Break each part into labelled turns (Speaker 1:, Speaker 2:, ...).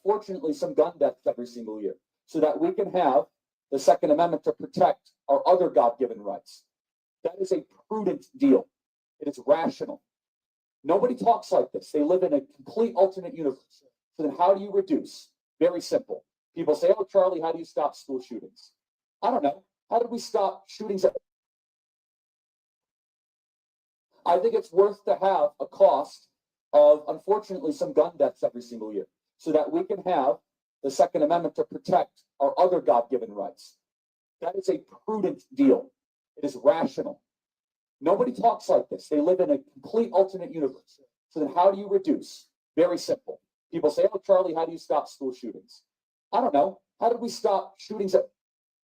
Speaker 1: unfortunately, some gun deaths every single year so that we can have the Second Amendment to protect our other God-given rights. That is a prudent deal. It is rational. Nobody talks like this. They live in a complete alternate universe. So then how do you reduce? Very simple. People say, oh, Charlie, how do you stop school shootings? I don't know. How do we stop shootings? I think it's worth to have a cost of, unfortunately, some gun deaths every single year so that we can have the Second Amendment to protect our other God-given rights. That is a prudent deal. It is rational. Nobody talks like this. They live in a complete alternate universe. So then how do you reduce? Very simple. People say, oh, Charlie, how do you stop school shootings? I don't know. How do we stop shootings?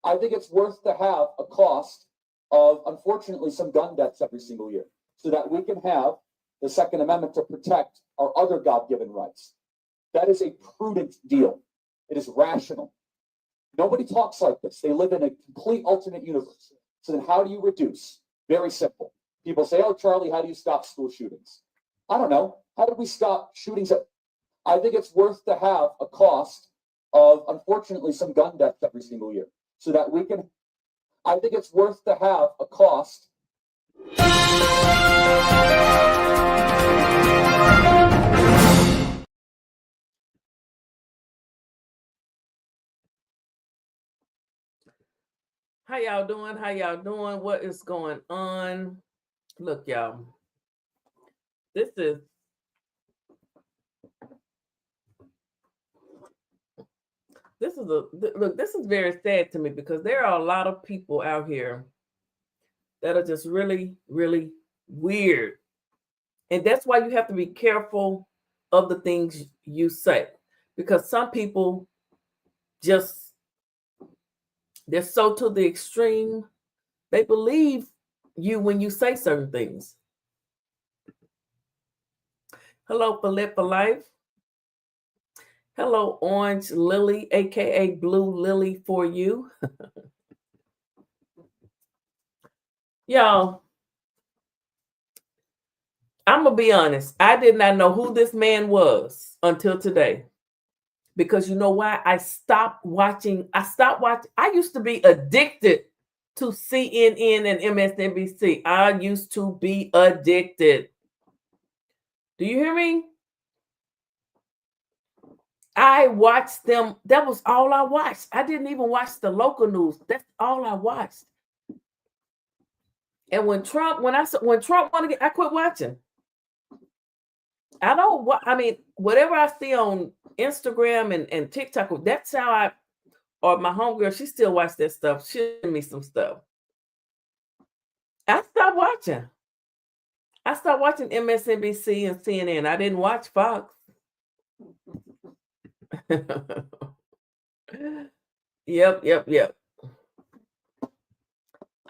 Speaker 1: I think it's worth to have a cost of, unfortunately, some gun deaths every single year so that we can have the Second Amendment to protect our other God-given rights. That is a prudent deal. It is rational. Nobody talks like this. They live in a complete alternate universe. So then how do you reduce? Very simple. People say, oh, Charlie, how do you stop school shootings? I don't know. How do we stop shootings? I think it's worth to have a cost of, unfortunately, some gun deaths every single year so that we can, I think it's worth to have a cost.
Speaker 2: How y'all doing? How y'all doing? What is going on? Look, y'all. This is very sad to me because there are a lot of people out here that are just really, really weird. And that's why you have to be careful of the things you say. Because some people just, they're so to the extreme, they believe you when you say certain things. Hello, Philip for Life. Hello, Orange Lily, aka Blue Lily for you. Y'all, I'm gonna be honest. I did not know who this man was until today. Because you know why? I stopped watching. I used to be addicted to CNN and MSNBC. I used to be addicted. Do you hear me? I watched them. That was all I watched. I didn't even watch the local news. That's all I watched. And when Trump wanted to get, I quit watching. I don't. I mean, whatever I see on Instagram and TikTok, that's how or my homegirl, she still watches that stuff. She sent me some stuff. I stopped watching. I stopped watching MSNBC and CNN. I didn't watch Fox. Yep.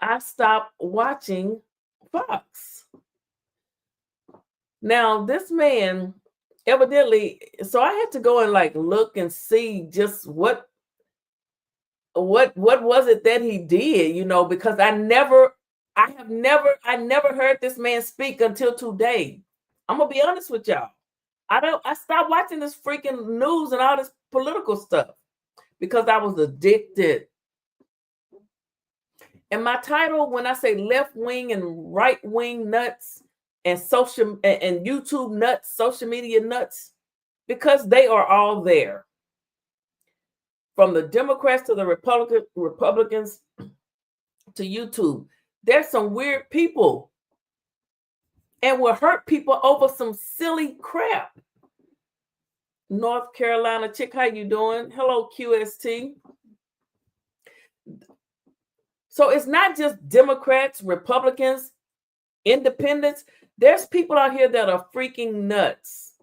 Speaker 2: I stopped watching Fox. Now, this man, evidently, so I had to go and look and see just what was it that he did, because I never heard this man speak until today. I'm gonna be honest with y'all. I stopped watching this freaking news and all this political stuff because I was addicted. And my title, when I say left wing and right wing nuts and social and YouTube nuts, social media nuts, because they are all there. From the Democrats to the Republicans to YouTube. There's some weird people and will hurt people over some silly crap. North Carolina chick, how you doing? Hello, QST. So it's not just Democrats, Republicans, independents. There's people out here that are freaking nuts.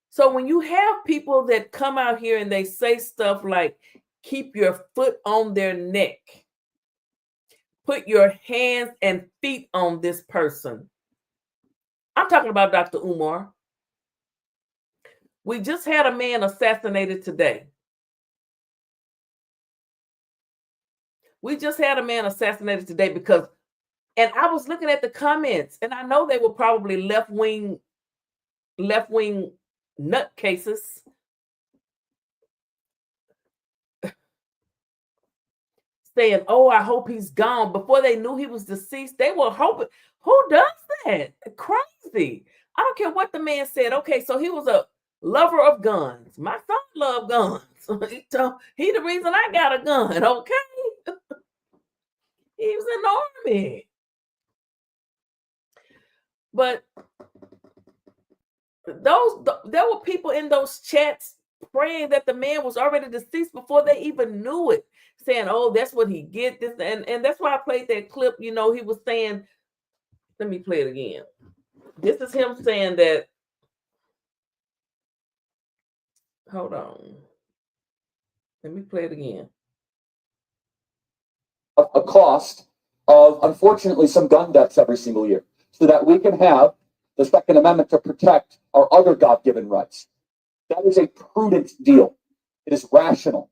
Speaker 2: So when you have people that come out here and they say stuff like, keep your foot on their neck, put your hands and feet on this person. I'm talking about Dr. Umar. We just had a man assassinated today. Because, and I was looking at the comments, and I know they were probably left-wing nutcases. saying, "Oh, I hope he's gone," before they knew he was deceased. They were hoping. Who does that? Crazy. I don't care what the man said. Okay, so he was a lover of guns. My son loved guns. He the reason I got a gun. Okay, he was in the army. But there were people in those chats praying that the man was already deceased before they even knew it, saying, "Oh, that's what he get." This and that's why I played that clip. You know, he was saying, let me play it again. This is him saying that. Hold on. Let me play it again.
Speaker 1: A cost of, unfortunately, some gun deaths every single year, so that we can have the Second Amendment to protect our other God-given rights. That is a prudent deal. It is rational.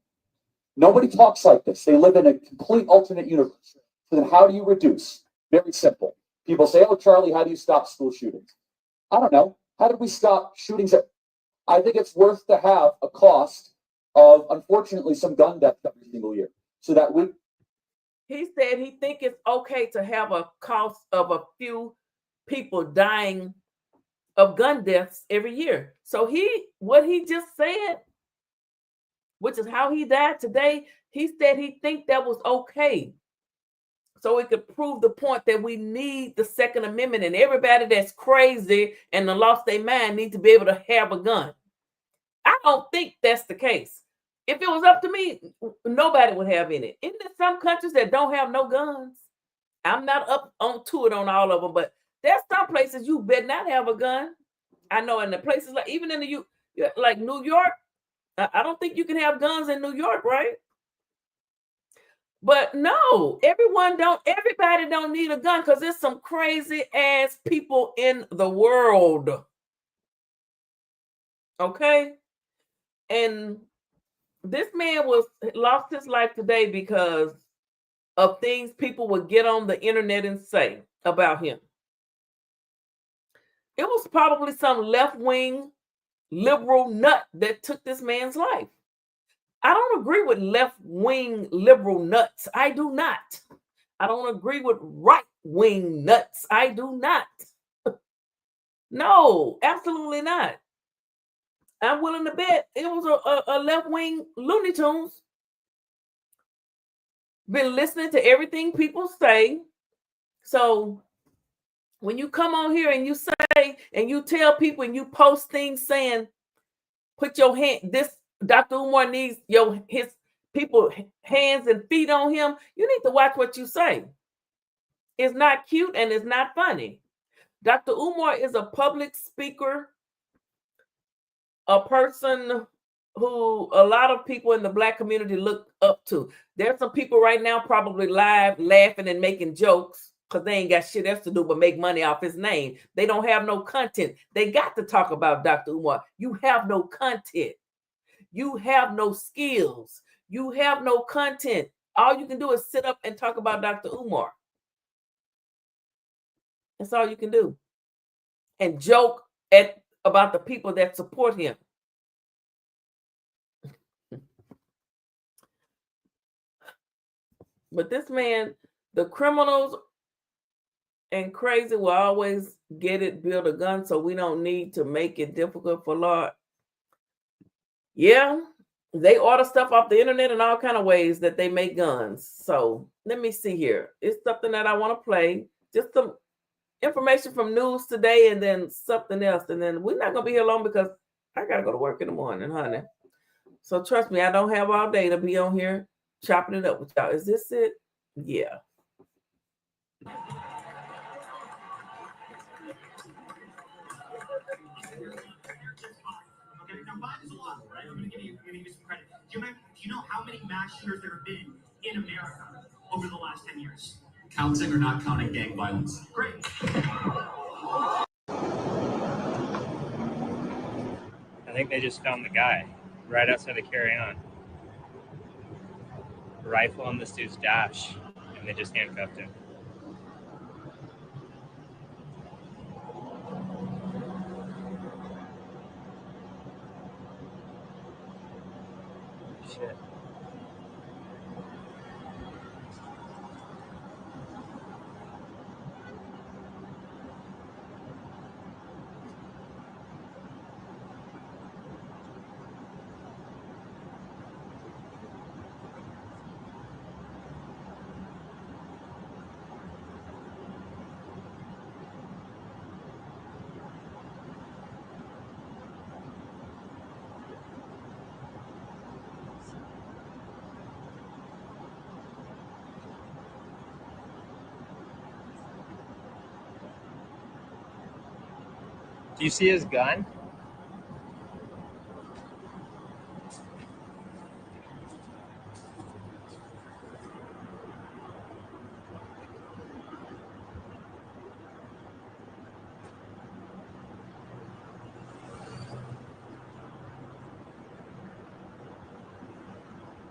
Speaker 1: Nobody talks like this. They live in a complete alternate universe. So then how do you reduce? Very simple. People say, "Oh, Charlie, how do you stop school shootings?" I don't know. How did we stop shootings? I think it's worth to have a cost of, unfortunately, some gun deaths every single year, so that we.
Speaker 2: He said he think it's okay to have a cost of a few people dying of gun deaths every year. So what he just said, which is how he died today, he said he think that was okay. So it could prove the point that we need the Second Amendment, and everybody that's crazy and lost their mind need to be able to have a gun. I don't think that's the case. If it was up to me, nobody would have any. Isn't there some countries that don't have no guns? I'm not up on to it on all of them, but there's some places you better not have a gun. I know in the places like even in the like New York, I don't think you can have guns in New York, right? But no, everybody don't need a gun because there's some crazy ass people in the world. Okay. And this man lost his life today because of things people would get on the internet and say about him. It was probably some left-wing liberal nut that took this man's life. I don't agree with left-wing liberal nuts. I do not. I don't agree with right-wing nuts. I do not. No, absolutely not. I'm willing to bet it was a left-wing Looney Tunes. Been listening to everything people say. So when you come on here and you say and you tell people and you post things saying, put your hand, this Dr. Umar needs his people hands and feet on him, you need to watch what you say. It's not cute and it's not funny. Dr. Umar is a public speaker, a person who a lot of people in the Black community look up to. There's some people right now probably live laughing and making jokes because they ain't got shit else to do but make money off his name. They don't have no content. They got to talk about Dr. Umar. You have no content. You have no skills. You have no content. All you can do is sit up and talk about Dr. Umar. That's all you can do. And joke about the people that support him. But this man, the criminals and crazy will always build a gun, so we don't need to make it difficult for law. Yeah, they order stuff off the internet in all kind of ways that they make guns. So let me see here. It's something that I want to play. Just some information from news today and then something else. And then we're not going to be here long because I got to go to work in the morning, honey. So trust me, I don't have all day to be on here chopping it up with y'all. Is this it? Yeah.
Speaker 3: Okay, now 5 is a lot, right? I'm gonna give you some credit. Do you know how many mass shooters there have been in America over the last 10 years? Counting or not counting gang violence? Great.
Speaker 4: I think they just found the guy right outside of Carry On. Rifle on this dude's dash, and they just handcuffed him. Shit. Do you see his gun?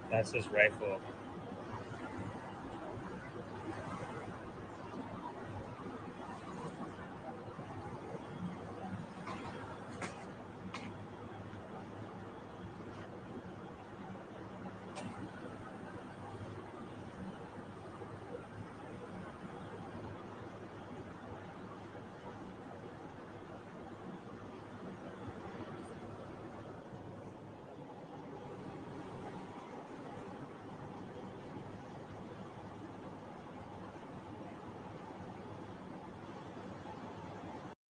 Speaker 4: That's his rifle.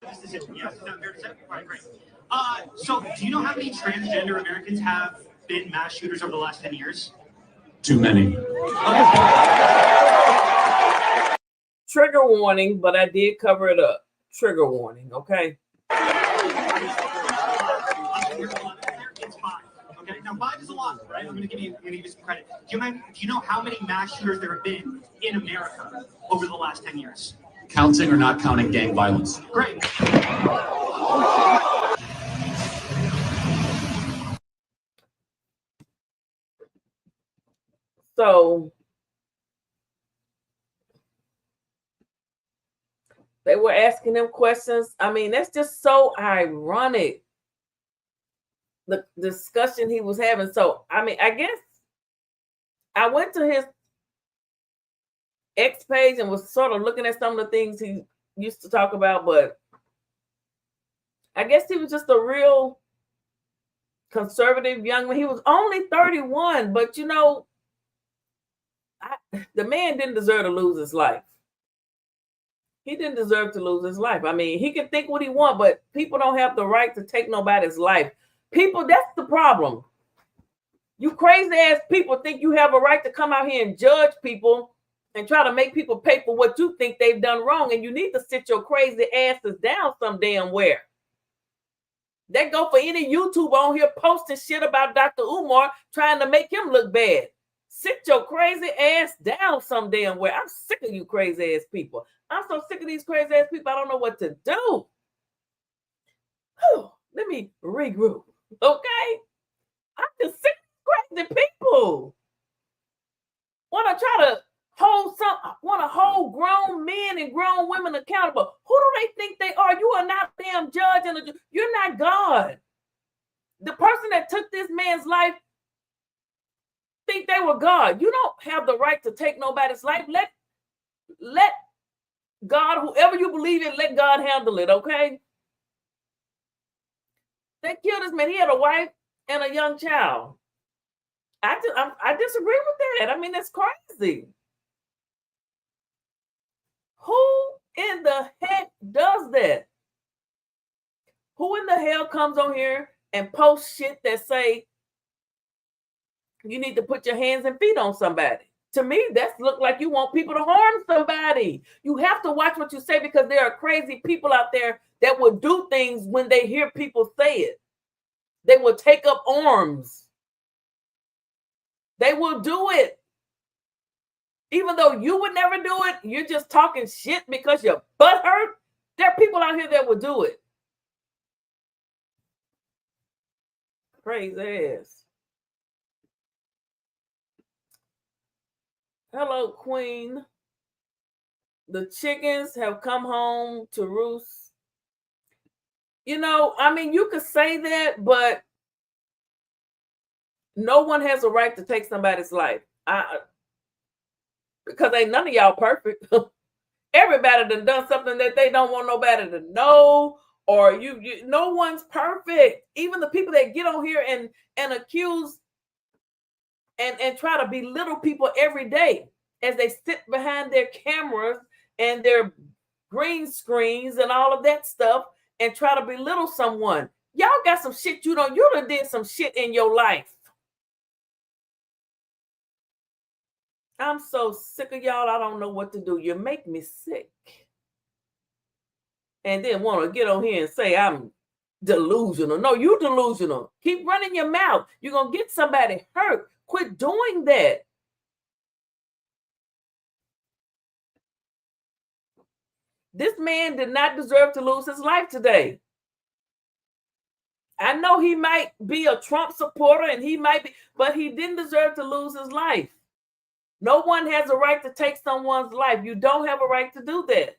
Speaker 3: This is it. Yes, is that fair to say? All right, great. So, do you know how many transgender Americans have been mass shooters over the last 10 years?
Speaker 5: Too many.
Speaker 2: Trigger warning, but I did cover it up. Trigger warning, okay?
Speaker 3: It's 5. Okay, now 5 is a lot, right? I'm going to give you some credit. Do you know how many mass shooters there have been in America over the last 10 years?
Speaker 5: Counting or not counting gang violence?
Speaker 3: Great.
Speaker 2: So they were asking them questions. I mean, that's just so ironic. The discussion he was having. So, I mean, I guess I went to his X page and was sort of looking at some of the things he used to talk about, but I guess he was just a real conservative young man. He was only 31, but you know, the man didn't deserve to lose his life. He didn't deserve to lose his life. I mean, he can think what he wants, but people don't have the right to take nobody's life. People, that's the problem. You crazy ass people think you have a right to come out here and judge people and try to make people pay for what you think they've done wrong. And you need to sit your crazy asses down some damn where. That go for any YouTuber on here posting shit about Dr. Umar trying to make him look bad. Sit your crazy ass down some damn where. I'm sick of you crazy ass people. I'm so sick of these crazy ass people. I don't know what to do. Whew, let me regroup. Okay? I'm just sick of crazy people. Want to try to hold grown men and grown women accountable. Who do they think they are? You are not a damn judge and you're not God. The person that took this man's life think they were God. You don't have the right to take nobody's life. Let God, whoever you believe in, let God handle it, okay? They killed this man. He had a wife and a young child. I disagree with that. I mean, that's crazy. Who in the heck does that? Who in the hell comes on here and posts shit that say you need to put your hands and feet on somebody? To me, that look like you want people to harm somebody. You have to watch what you say because there are crazy people out there that will do things when they hear people say it. They will take up arms. They will do it. Even though you would never do it, you're just talking shit because your butt hurt. There are people out here that will do it. Crazy ass. Hello, Queen. The chickens have come home to roost. You know, I mean, you could say that, but no one has a right to take somebody's life. Because ain't none of y'all perfect. Everybody done something that they don't want nobody to know, or you no one's perfect. Even the people that get on here and accuse and try to belittle people every day as they sit behind their cameras and their green screens and all of that stuff and try to belittle someone. Y'all got some shit you done did some shit in your life. I'm so sick of y'all. I don't know what to do. You make me sick. and then want to get on here and say I'm delusional. No, you delusional. Keep running your mouth. You're going to get somebody hurt. Quit doing that. This man did not deserve to lose his life today. I know he might be a Trump supporter and he might be, but he didn't deserve to lose his life. No one has a right to take someone's life. You don't have a right to do that.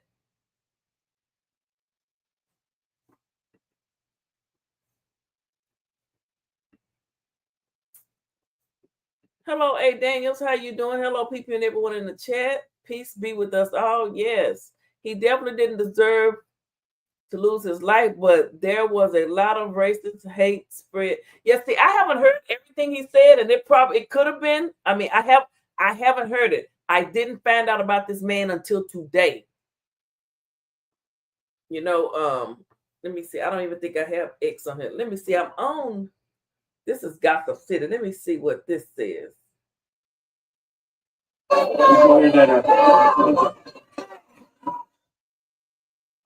Speaker 2: Hello, A. Daniels. How you doing? Hello, people and everyone in the chat. Peace be with us all. Yes, he definitely didn't deserve to lose his life, but there was a lot of racist hate spread. Yes, see, I haven't heard everything he said, and it could have been. I mean, I haven't heard it. I didn't find out about this man until today. You know, let me see. I don't even think I have X on here. Let me see. I'm on. This is Gotham City. Let me see what this says.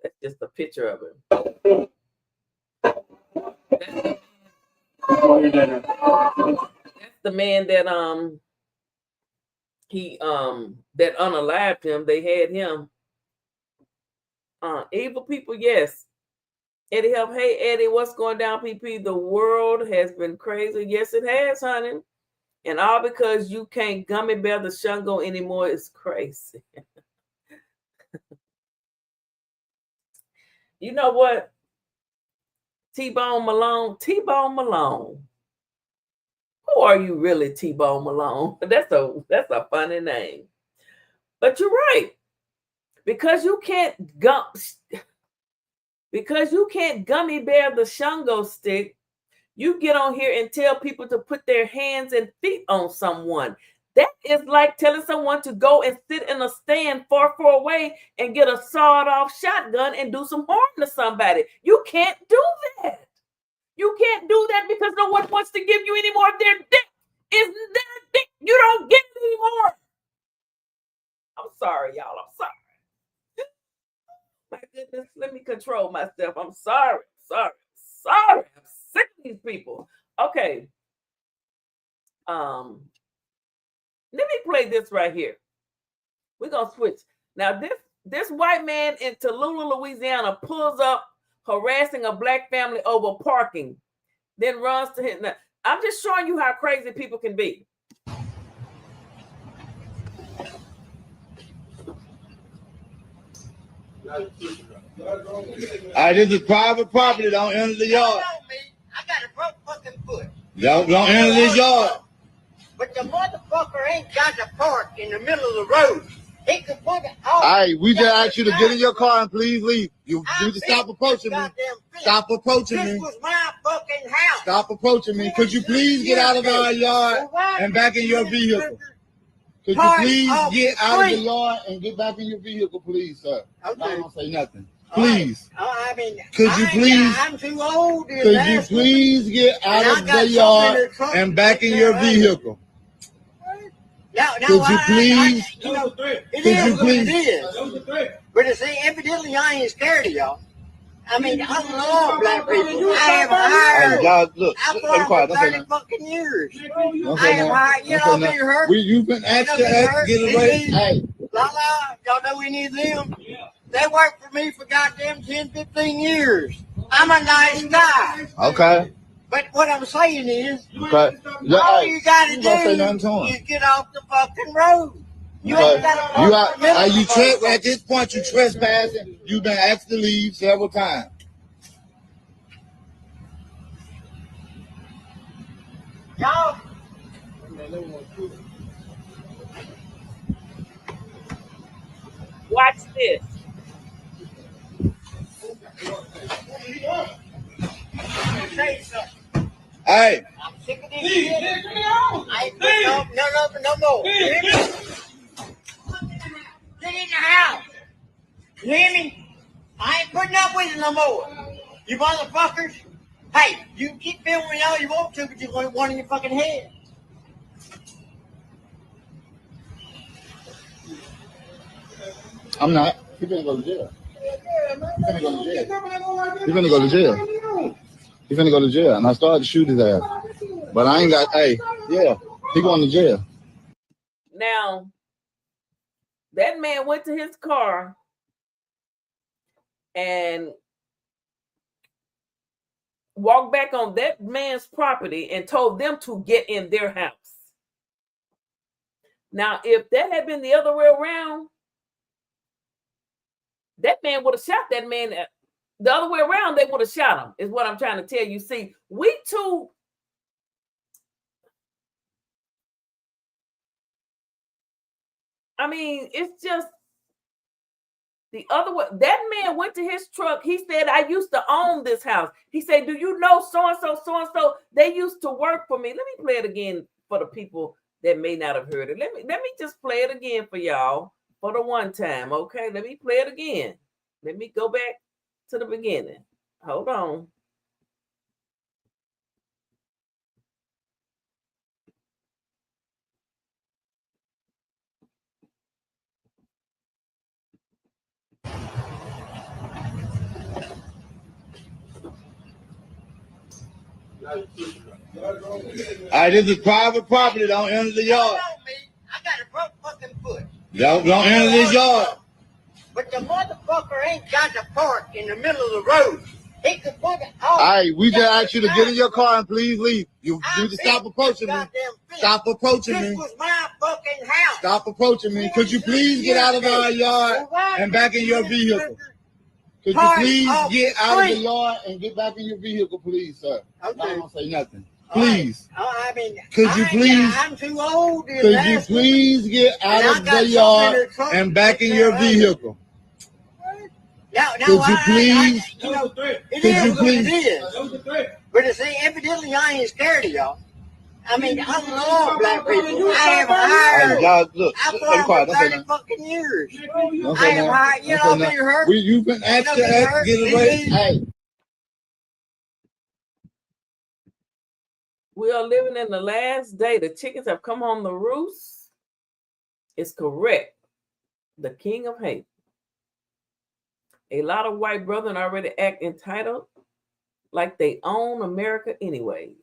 Speaker 2: That's just a picture of him. That's the man that that unalived him. They had him. Evil people, yes. Eddie help. Hey Eddie, what's going down, PP? The world has been crazy. Yes, it has, honey. And all because you can't gummy bear the Shango anymore is crazy. You know what? T-Bone Malone. Who are you really, T-Bone Malone? That's a funny name. But you're right. Because you can't gummy bear the Shango stick, you get on here and tell people to put their hands and feet on someone. That is like telling someone to go and sit in a stand far away and get a sawed-off shotgun and do some harm to somebody. You can't do that. You can't do that because no one wants to give you any more of their dick. Is their dick. You don't get it anymore. I'm sorry, y'all. I'm sorry. My goodness, let me control myself. I'm sorry. I'm sick of these people. Okay. Let me play this right here. We're gonna switch. Now, this white man in Tallulah, Louisiana, pulls up harassing a black family over parking, then runs to him. Now, I'm just showing you how crazy people can be.
Speaker 6: This is private property. Don't enter the yard.
Speaker 7: I got a broke fucking foot.
Speaker 6: Don't enter this yard.
Speaker 7: But the motherfucker ain't got to park in the middle of the road. He could put it all.
Speaker 6: All right, we just asked you to get in your car and please leave. You need to stop approaching me. Stop approaching me.
Speaker 7: This was my fucking house.
Speaker 6: Stop approaching me. Could you please get out of our yard and back in your vehicle? Could you please get out of the yard and get back in your vehicle, please, sir?
Speaker 7: Okay.
Speaker 6: I don't say nothing. Please.
Speaker 7: I mean,
Speaker 6: Could you please?
Speaker 7: I'm too old.
Speaker 6: Could you please get out of the yard and back in your vehicle?
Speaker 7: Could
Speaker 6: you please?
Speaker 7: It is what it is. But you see, evidently I ain't scared of y'all. I mean, I love black people. I have hired.
Speaker 6: Y'all, look,
Speaker 7: I've
Speaker 6: be
Speaker 7: worked
Speaker 6: quiet.
Speaker 7: for
Speaker 6: Don't say
Speaker 7: 30
Speaker 6: nothing.
Speaker 7: fucking years.
Speaker 6: Don't
Speaker 7: I
Speaker 6: say
Speaker 7: have hired. You
Speaker 6: nothing.
Speaker 7: know, be hurt.
Speaker 6: You've been asked to get away. Hey.
Speaker 7: Y'all know we need them? They worked for me for goddamn 10, 15 years. I'm a nice guy.
Speaker 6: Okay.
Speaker 7: But what I'm saying is,
Speaker 6: Okay.
Speaker 7: all you gotta
Speaker 6: Don't say nothing
Speaker 7: do
Speaker 6: to him.
Speaker 7: is get off the fucking road. You
Speaker 6: Okay.
Speaker 7: ain't gotta
Speaker 6: At this point, you trespassing. You've been asked to leave several times.
Speaker 7: Y'all.
Speaker 2: Watch this.
Speaker 7: Say something.
Speaker 6: Hey.
Speaker 7: I'm sick of this shit. I ain't putting up no more. You hear me? Get in the house. You hear me? I ain't putting up with it no more. You motherfuckers. Hey, you can keep filming all you want to, but you're going to one in your fucking head.
Speaker 6: I'm not. You're gonna go to jail. He's finna go to jail. He's finna go to jail. And I started to shoot his ass. But I ain't got, hey, yeah, he going to jail.
Speaker 2: Now, that man went to his car and walked back on that man's property and told them to get in their house. Now, if that had been the other way around, that man would have shot that man. The other way around, they would have shot him, is what I'm trying to tell you. See, we too... I mean, it's just the other way. That man went to his truck. He said, I used to own this house. He said, do you know so-and-so, so-and-so? They used to work for me. Let me play it again for the people that may not have heard it. Let me just play it again for y'all for the one time, okay? Let me play it again. Let me go back to the beginning. Hold on.
Speaker 6: All right, this is private property. Don't enter the yard.
Speaker 7: I got a broke fucking foot.
Speaker 6: Don't enter this yard.
Speaker 7: But the motherfucker ain't got to park in the middle of the road. He could put it
Speaker 6: All right, we just asked you to get in your car and please leave. You need to stop approaching me. Stop approaching
Speaker 7: This
Speaker 6: me.
Speaker 7: was my fucking house.
Speaker 6: Stop approaching me. Could you please get out of our yard and back in your vehicle? Could you please get out of the yard and get back in your vehicle, please, sir?
Speaker 7: Okay.
Speaker 6: I don't say nothing. Please.
Speaker 7: I mean,
Speaker 6: Could you please?
Speaker 7: I'm too old.
Speaker 6: Could you please get out of the yard and back in your vehicle?
Speaker 7: Could
Speaker 6: you please?
Speaker 7: It is what it is. But you see, evidently I ain't scared of y'all. I mean, I love black people. I have hired.
Speaker 6: Y'all, look,
Speaker 7: I
Speaker 6: be quiet.
Speaker 7: fought
Speaker 6: Don't
Speaker 7: for
Speaker 6: say
Speaker 7: 30
Speaker 6: nothing.
Speaker 7: fucking years.
Speaker 6: Don't
Speaker 7: I
Speaker 6: say
Speaker 7: have
Speaker 6: nothing.
Speaker 7: hired. You
Speaker 6: Don't
Speaker 7: know,
Speaker 6: say
Speaker 7: been hurt.
Speaker 6: nothing. You've been asked to get away. Hey.
Speaker 2: We are living in the last day. The chickens have come home to roost. It's correct. The king of hate. A lot of white brethren already act entitled like they own America anyways.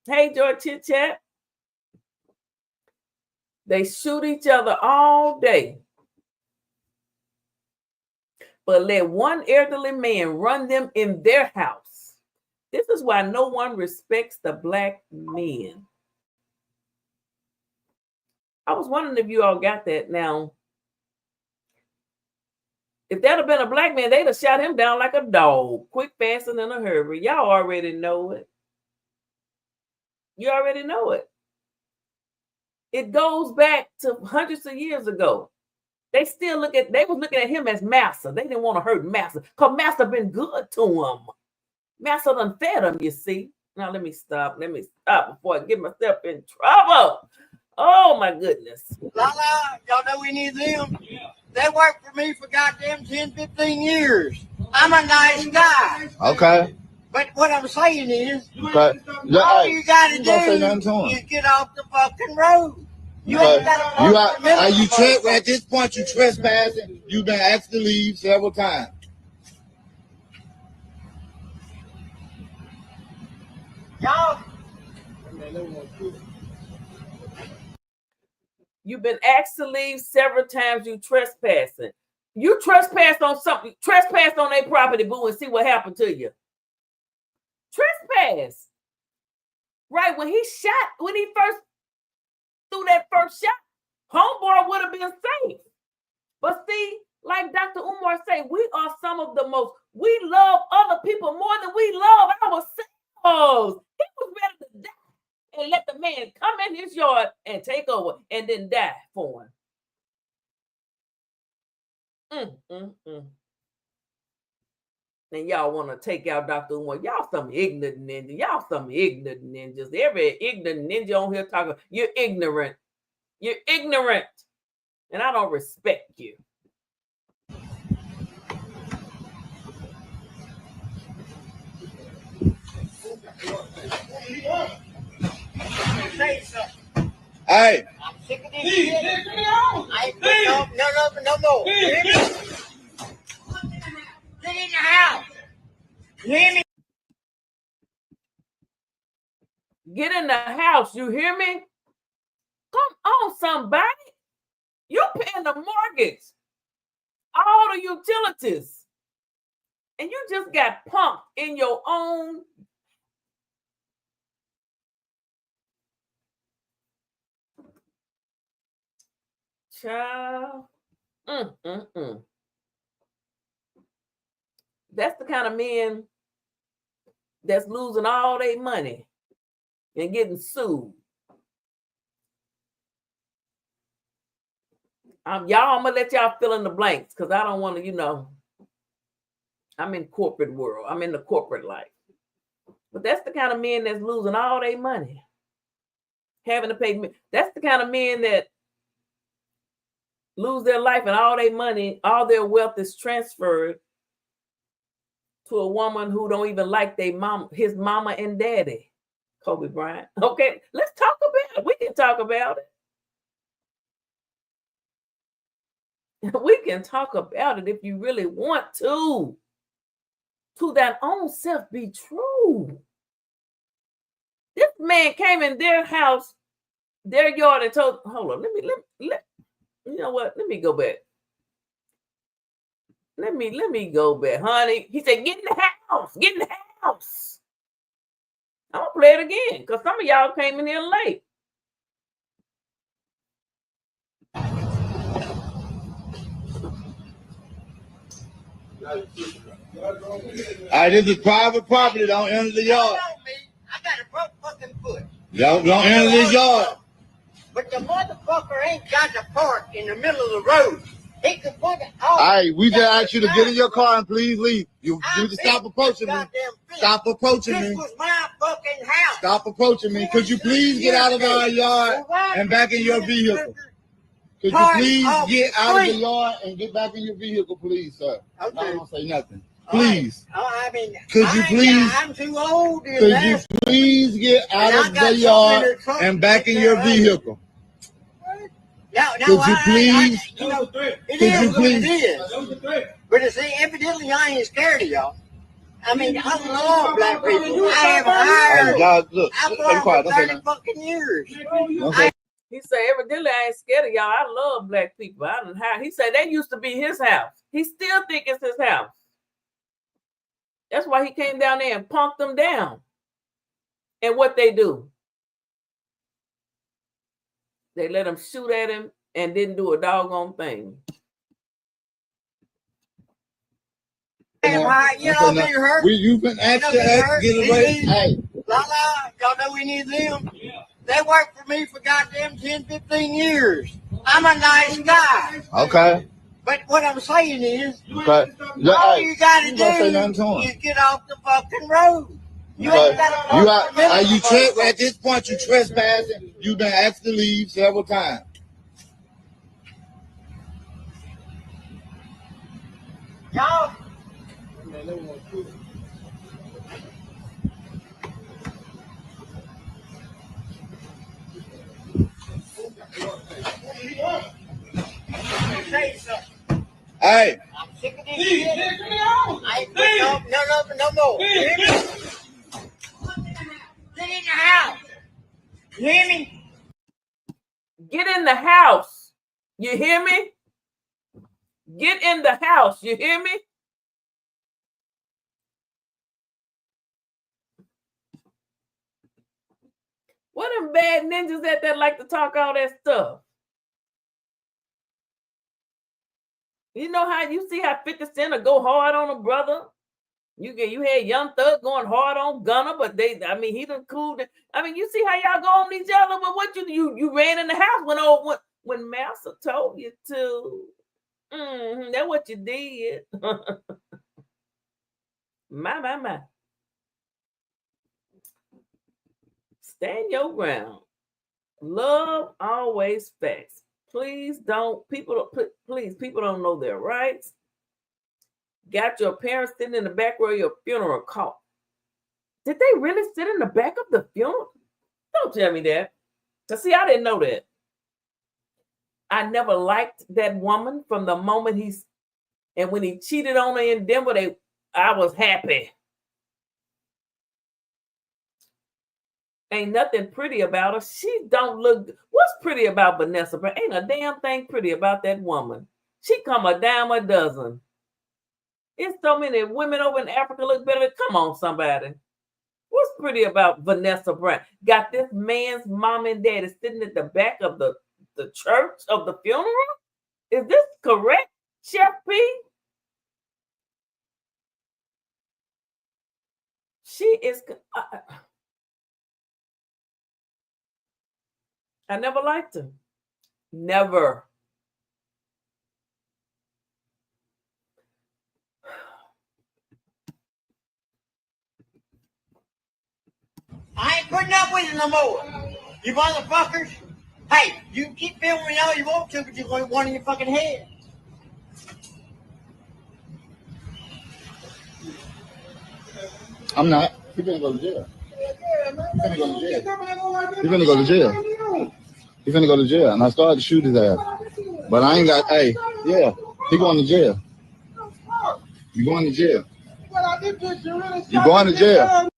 Speaker 2: Hey, George Chit Chat. They shoot each other all day. But let one elderly man run them in their house. This is why no one respects the black men. I was wondering if you all got that. Now, if that had been a black man, they'd have shot him down like a dog. Quick, fast, and in a hurry. Y'all already know it. You already know it. It goes back to hundreds of years ago. They was looking at him as master. They didn't want to hurt master because master been good to him. Master done fed him, you see. Now let me stop. Let me stop before I get myself in trouble. Oh my goodness.
Speaker 7: La, y'all know we need them? Yeah. They worked for me for goddamn 10, 15 years. I'm a nice guy.
Speaker 6: Okay.
Speaker 7: But what I'm saying is,
Speaker 6: Okay.
Speaker 7: all you gotta do is get off the fucking road. You ain't gotta
Speaker 6: at this point you trespassing. You've been asked to leave several times.
Speaker 7: Y'all.
Speaker 2: You've been asked to leave several times. You trespassing. You trespassed on something. Trespass on their property, boo, and see what happened to you. Trespass. Right, when he first threw that first shot, homeboy would have been safe. But see, like Dr. Umar say, we love other people more than we love ourselves. He was ready to die and let the man come in his yard and take over and then die for him. And y'all want to take out Dr. Umar. Y'all some ignorant ninja. Y'all some ignorant ninjas. Every ignorant ninja on here talking, you're ignorant. You're ignorant. And I don't respect you.
Speaker 6: Hey.
Speaker 7: I'm sick of this shit. I ain't putting no more. the house. You hear me?
Speaker 2: Get in the house. You hear me? Come on, somebody. You're paying the mortgage, all the utilities, and you just got punked in your own. Child. That's the kind of men that's losing all their money and getting sued. Y'all, I'm gonna let y'all fill in the blanks because I don't want to, I'm in corporate world. I'm in the corporate life. But that's the kind of men that's losing all their money, having to pay. That's the kind of men that lose their life and all their money, all their wealth is transferred to a woman who don't even like his mama and daddy, Kobe Bryant. Okay, let's talk about it. We can talk about it. We can talk about it if you really want to. To that own self be true. This man came in their house, their yard, and told, hold on, let you know what? Let me go back. Let me go back, honey. He said, get in the house. Get in the house. I'm gonna play it again because some of y'all came in here late.
Speaker 6: This is private property. Don't enter the yard.
Speaker 7: I got a broke fucking foot.
Speaker 6: Don't enter this yard.
Speaker 7: But the motherfucker ain't got to park in the middle of the road. He could put it all.
Speaker 6: All right, we just asked you to get in your car and please leave. You need to stop approaching me. Stop approaching me.
Speaker 7: This was my fucking house.
Speaker 6: Stop approaching me. Could you please get out of our yard and back in your vehicle? Could you please get out of the yard and get back in your vehicle, please, sir?
Speaker 7: Okay.
Speaker 6: I don't say nothing. Please.
Speaker 7: I mean,
Speaker 6: Could you please?
Speaker 7: I'm too old.
Speaker 6: Could you please get out of the yard and back in your vehicle?
Speaker 7: Could
Speaker 6: you please?
Speaker 7: It is what it is. But you see, evidently I ain't scared of y'all. I mean, I love black people. I have hired.
Speaker 6: God, look,
Speaker 7: I've
Speaker 6: be quiet.
Speaker 7: for
Speaker 6: Don't say
Speaker 7: 30
Speaker 6: nothing.
Speaker 7: fucking years.
Speaker 6: Okay.
Speaker 2: He said, evidently I ain't scared of y'all. I love black people. I don't have. He said that used to be his house. He still think it's his house. That's why he came down there and punked them down. And what they do? They let him shoot at him and didn't do a doggone thing.
Speaker 6: You've been asked to get away. Hey.
Speaker 7: Y'all know we need them? Yeah. They worked for me for goddamn 10, 15 years. I'm a nice guy.
Speaker 6: Okay.
Speaker 7: But what I'm saying is,
Speaker 6: Okay.
Speaker 7: all you gotta do is get off the fucking road. You ain't gotta
Speaker 6: at this point, you trespassing. You've been asked to leave several times.
Speaker 7: Y'all.
Speaker 6: Hey.
Speaker 7: I'm sick of this shit. I ain't putting no more. You hear me? Get in the house. You hear me?
Speaker 2: Get in the house. You hear me? Get in the house. You hear me? What them bad ninjas that like to talk all that stuff? You know how you see how 50 Cent will go hard on a brother? You had Young Thug going hard on Gunna, but he done cooled. You see how y'all go on each other, but what you ran in the house when Master told you to. That's what you did. My. Stand your ground. Love always facts. Please don't. People don't know their rights. Got your parents sitting in the back row of your funeral caught. Did they really sit in the back of the funeral? Don't tell me that. Cause see, I didn't know that. I never liked that woman from the moment when he cheated on her in Denver. I was happy. Ain't nothing pretty about her. She don't look. What's pretty about Vanessa? But ain't a damn thing pretty about that woman. She come a dime a dozen. It's so many women over in Africa look better. Come on, somebody. What's pretty about Vanessa Brown? Got this man's mom and daddy sitting at the back of the church of the funeral? Is this correct, Chef P? She is. I never liked her. Never.
Speaker 7: I ain't putting up with it no more. You motherfuckers. Hey, you can keep filming me all you want to, but you're going to one in your fucking head.
Speaker 6: I'm not. He's gonna go to jail. He's gonna go to jail. He's gonna go to jail. He's gonna go to jail. And I started to shoot his ass. But I ain't got, hey, yeah, he going to jail. You going to jail. You going to jail.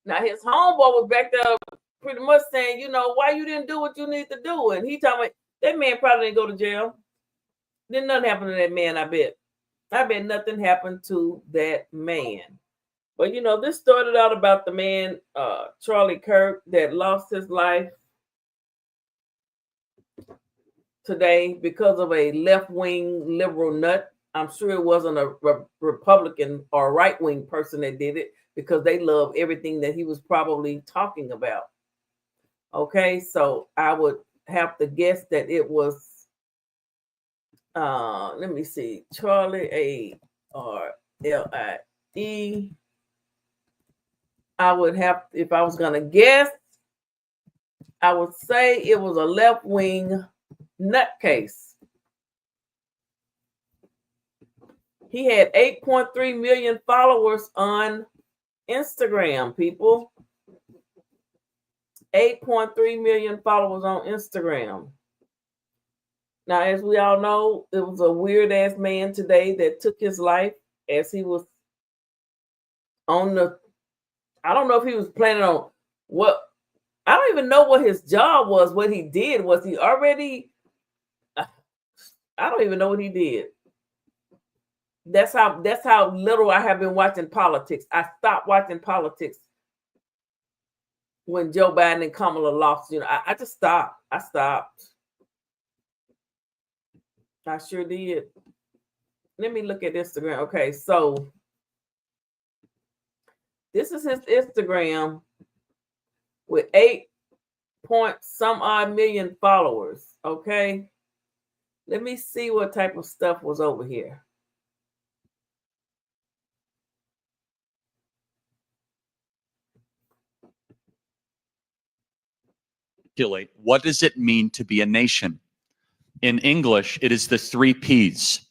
Speaker 2: Now his homeboy was back there pretty much saying, you know, why you didn't do what you need to do. And he told me that man probably didn't go to jail. Didn't nothing happen to that man, I bet. I bet nothing happened to that man. But you know, this started out about the man, Charlie Kirk, that lost his life today because of a left-wing liberal nut. I'm sure it wasn't a Republican or right-wing person that did it, because they love everything that he was probably talking about. Okay, so I would have to guess that it was, let me see, Charlie, A-R-L-I-E. I would have, if I was going to guess, I would say it was a left-wing nutcase. He had 8.3 million followers on Instagram, people. 8.3 million followers on Instagram. Now, as we all know, it was a weird-ass man today that took his life as he was on the, I don't know if he was planning on what, I don't even know what his job was, what he did. Was he already, I don't even know what he did. That's how little I have been watching politics. I stopped watching politics when Joe Biden and Kamala lost. You know, I just stopped. I stopped. I sure did. Let me look at Instagram. Okay, so this is his Instagram with 8-point-some odd million followers. Okay, let me see what type of stuff was over here.
Speaker 5: What does it mean to be a nation? In English, it is the 3 P's.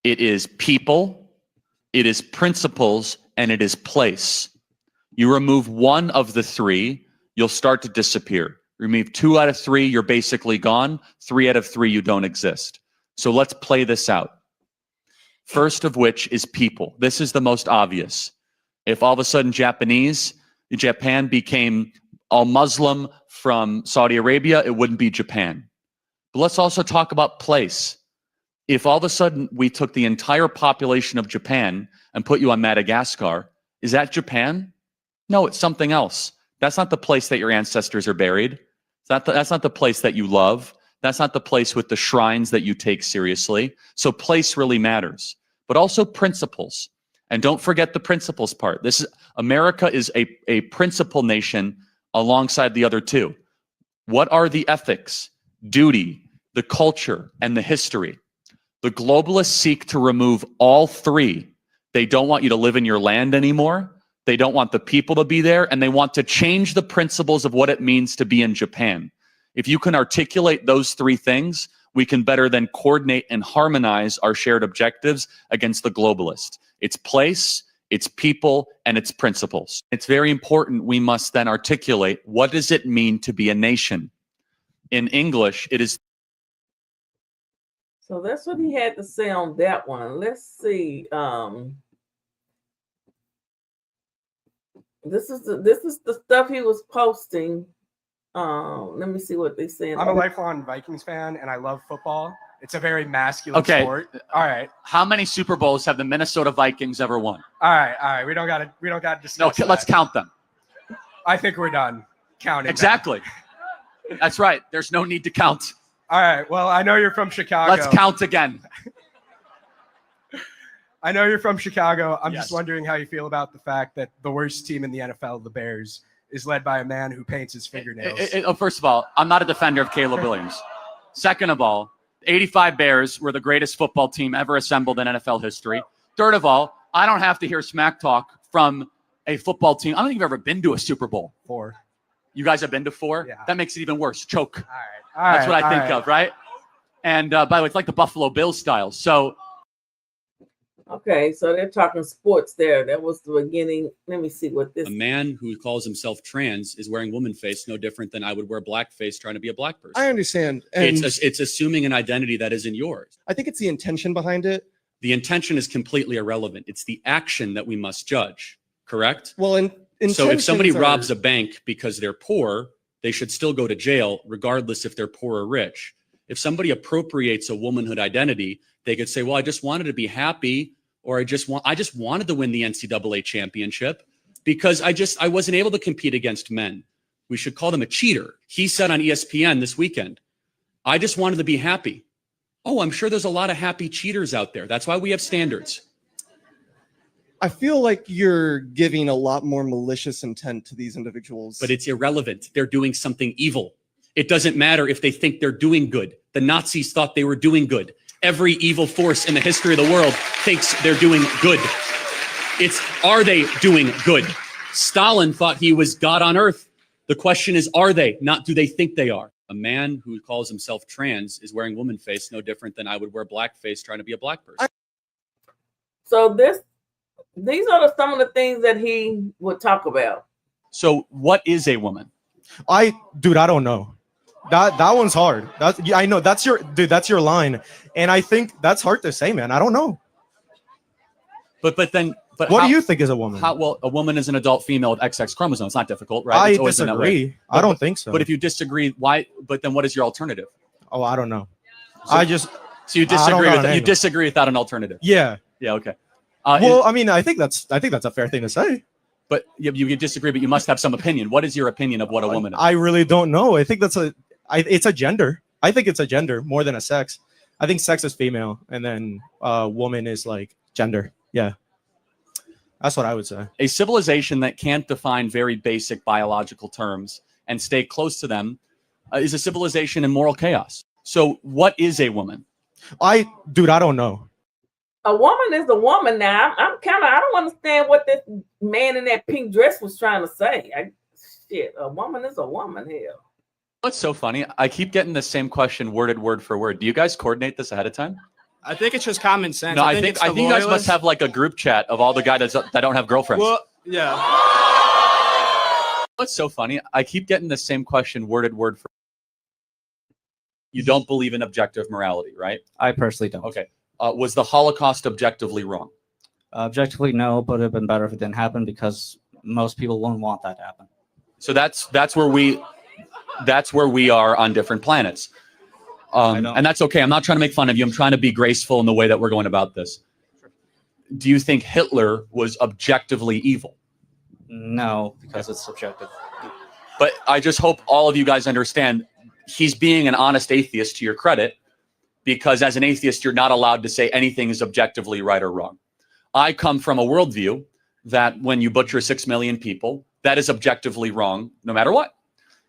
Speaker 5: It is people, it is principles, and it is place. You remove one of the 3, you'll start to disappear. Remove 2 out of 3, you're basically gone. 3 out of 3, you don't exist. So let's play this out. First of which is people. This is the most obvious. If all of a sudden Japan became all Muslim from Saudi Arabia, it wouldn't be Japan. But let's also talk about place. If all of a sudden we took the entire population of Japan and put you on Madagascar, is that Japan? No, it's something else. That's not the place that your ancestors are buried. That's not the place that you love. That's not the place with the shrines that you take seriously. So place really matters, but also principles. And don't forget the principles part. America is a principle nation alongside the other 2. What are the ethics, duty, the culture, and the history? The globalists seek to remove all 3. They don't want you to live in your land anymore. They don't want the people to be there, and they want to change the principles of what it means to be in Japan. If you can articulate those 3 things, we can better then coordinate and harmonize our shared objectives against the globalist. It's place, it's people, and it's principles. It's very important we must then articulate, what does it mean to be a nation? In English, it is.
Speaker 2: So that's what he had to say on that one. Let's see. This is the stuff he was posting. Let me see what they saying.
Speaker 8: I'm a lifelong Vikings fan, and I love football. It's a very masculine sport. All right.
Speaker 5: How many Super Bowls have the Minnesota Vikings ever won?
Speaker 8: All right. We don't got to discuss.
Speaker 5: No, let's count them.
Speaker 8: I think we're done counting.
Speaker 5: Exactly. That's right. There's no need to count.
Speaker 8: All right. Well, I know you're from Chicago.
Speaker 5: Let's count again.
Speaker 8: I know you're from Chicago. I'm
Speaker 5: Yes.
Speaker 8: just wondering how you feel about the fact that the worst team in the NFL, the Bears, is led by a man who paints his fingernails.
Speaker 5: First of all, I'm not a defender of Caleb Williams. Second of all, 85 Bears were the greatest football team ever assembled in NFL history. Third of all, I don't have to hear smack talk from a football team. I don't think you've ever been to a Super Bowl.
Speaker 8: 4.
Speaker 5: You guys have been to 4?
Speaker 8: Yeah.
Speaker 5: That makes it even worse. Choke.
Speaker 8: All right.
Speaker 5: That's what I think of, right? And by the way, it's like the Buffalo Bills style. So,
Speaker 2: Okay, so they're talking sports there. That was the beginning. Let me see what this.
Speaker 9: A man who calls himself trans is wearing woman face no different than I would wear blackface trying to be a black person.
Speaker 10: I understand. And
Speaker 9: It's assuming an identity that isn't yours.
Speaker 10: I think it's the intention behind it.
Speaker 9: The intention is completely irrelevant. It's the action that we must judge, correct?
Speaker 10: Well,
Speaker 9: So if somebody
Speaker 10: intentions
Speaker 9: robs
Speaker 10: are-
Speaker 9: a bank because they're poor, they should still go to jail, regardless if they're poor or rich. If somebody appropriates a womanhood identity, they could say, well, I just wanted to be happy, or I just wanted to win the NCAA championship because I wasn't able to compete against men. We should call them a cheater. He said on ESPN this weekend, I just wanted to be happy. Oh, I'm sure there's a lot of happy cheaters out there. That's why we have standards.
Speaker 10: I feel like you're giving a lot more malicious intent to these individuals.
Speaker 9: But it's irrelevant. They're doing something evil. It doesn't matter if they think they're doing good. The Nazis thought they were doing good. Every evil force in the history of the world thinks they're doing good. Are they doing good? Stalin thought he was God on earth. The question is, are they? Not do they think they are? A man who calls himself trans is wearing woman face no different than I would wear blackface trying to be a black person.
Speaker 2: So these are some of the things that he would talk about.
Speaker 5: So what is a woman?
Speaker 10: I don't know. That one's hard. I know that's your line, and I think that's hard to say, man. I don't know.
Speaker 5: But what
Speaker 10: do you think is a woman?
Speaker 5: Well, a woman is an adult female with XX chromosome. It's not difficult, right?
Speaker 10: I
Speaker 5: It's always been that way.
Speaker 10: disagree. I don't think so.
Speaker 5: But if you disagree, why? But then what is your alternative?
Speaker 10: Oh, I don't know.
Speaker 5: So you disagree
Speaker 10: got
Speaker 5: with
Speaker 10: an
Speaker 5: you
Speaker 10: angle.
Speaker 5: disagree without an alternative.
Speaker 10: Yeah.
Speaker 5: Yeah. Okay.
Speaker 10: Well, I mean, I think that's a fair thing to say.
Speaker 5: But you disagree, but you must have some opinion. What is your opinion of what a woman is?
Speaker 10: I really don't know. I think it's a gender. I think it's a gender more than a sex. I think sex is female, and then woman is like gender. Yeah. That's what I would say.
Speaker 5: A civilization that can't define very basic biological terms and stay close to them is a civilization in moral chaos. So what is a woman?
Speaker 10: I don't know.
Speaker 2: A woman is a woman now. I don't understand what this man in that pink dress was trying to say. A woman is a woman. Hell.
Speaker 5: What's so funny? I keep getting the same question worded word for word. Do you guys coordinate this ahead of time?
Speaker 11: I think it's just common sense.
Speaker 5: No, I think you guys must have like a group chat of all the guys that don't have girlfriends.
Speaker 11: Well, yeah.
Speaker 5: What's so funny? I keep getting the same question worded word for. You don't believe in objective morality, right?
Speaker 12: I personally don't.
Speaker 5: Okay. Was the Holocaust objectively wrong?
Speaker 12: Objectively, no, but it would have been better if it didn't happen because most people wouldn't want that to happen.
Speaker 5: So that's where we are on different planets. And that's okay. I'm not trying to make fun of you. I'm trying to be graceful in the way that we're going about this. Do you think Hitler was objectively evil?
Speaker 12: No, because it's subjective.
Speaker 5: But I just hope all of you guys understand he's being an honest atheist to your credit, because as an atheist, you're not allowed to say anything is objectively right or wrong. I come from a worldview that when you butcher 6 million people, that is objectively wrong, no matter what.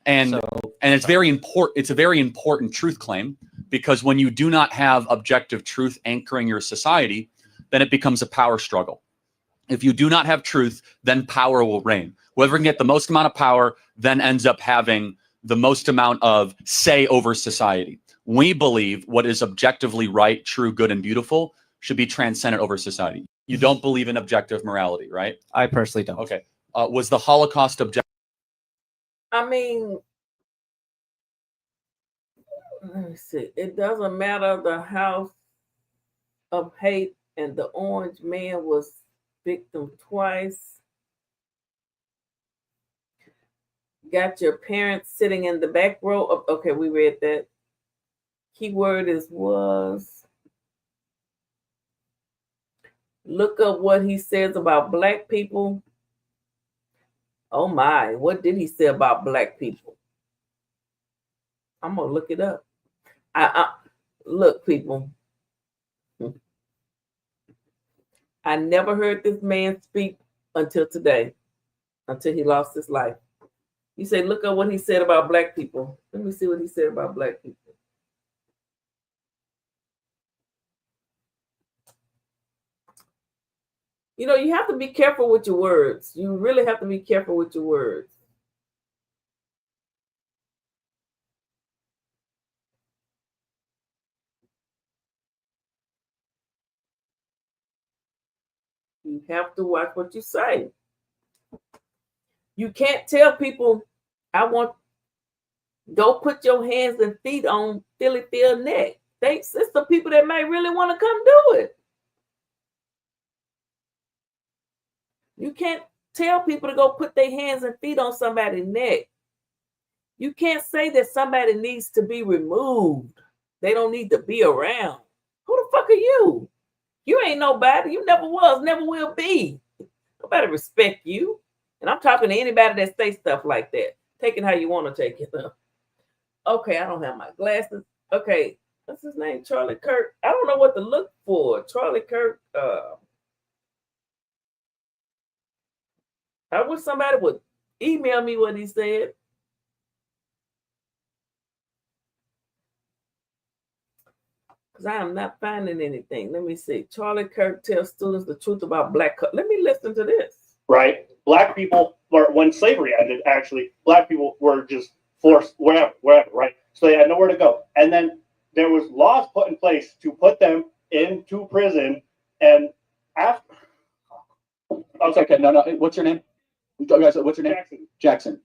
Speaker 5: And it's very important. It's a very important truth claim, because when you do not have objective truth anchoring your society, then it becomes a power struggle. If you do not have truth, then power will reign. Whoever can get the most amount of power then ends up having the most amount of say over society. We believe what is objectively right, true, good, and beautiful should be transcendent over society. You don't believe in objective morality, right?
Speaker 12: I personally don't.
Speaker 5: Okay. Was the Holocaust objective?
Speaker 2: I mean, let me see. It doesn't matter the house of hate and the orange man was victim twice. got your parents sitting in the back row of, okay, we read that. Keyword is was. Look up what he says about black people. Oh my, what did he say about black people? I'm gonna look it up. Look, people. I never heard this man speak until today, until he lost his life. You say, look up what he said about black people. Let me see what he said about black people. You know, you have to be careful with your words. You really have to be careful with your words. You have to watch what you say. You can't tell people, go put your hands and feet on Philly Phil neck. It's the people that may really want to come do it. You can't tell people to go put their hands and feet on somebody's neck. You can't say that somebody needs to be removed. They don't need to be around. Who the fuck are you? You ain't nobody. You never was, never will be. Nobody respect you. And I'm talking to anybody that say stuff like that. Take it how you want to take it. Okay, I don't have my glasses. Okay, what's his name? Charlie Kirk. I don't know what to look for. Charlie Kirk. I wish somebody would email me what he said. Because I am not finding anything. Let me see. Charlie Kirk tells students the truth about black. Let me listen to this.
Speaker 13: Right? Black people, when slavery ended, actually, black people were just forced wherever, right? So they had nowhere to go. And then there was laws put in place to put them into prison. And after...
Speaker 1: Okay, no. What's your name? Guys, what's your name?
Speaker 13: Jackson.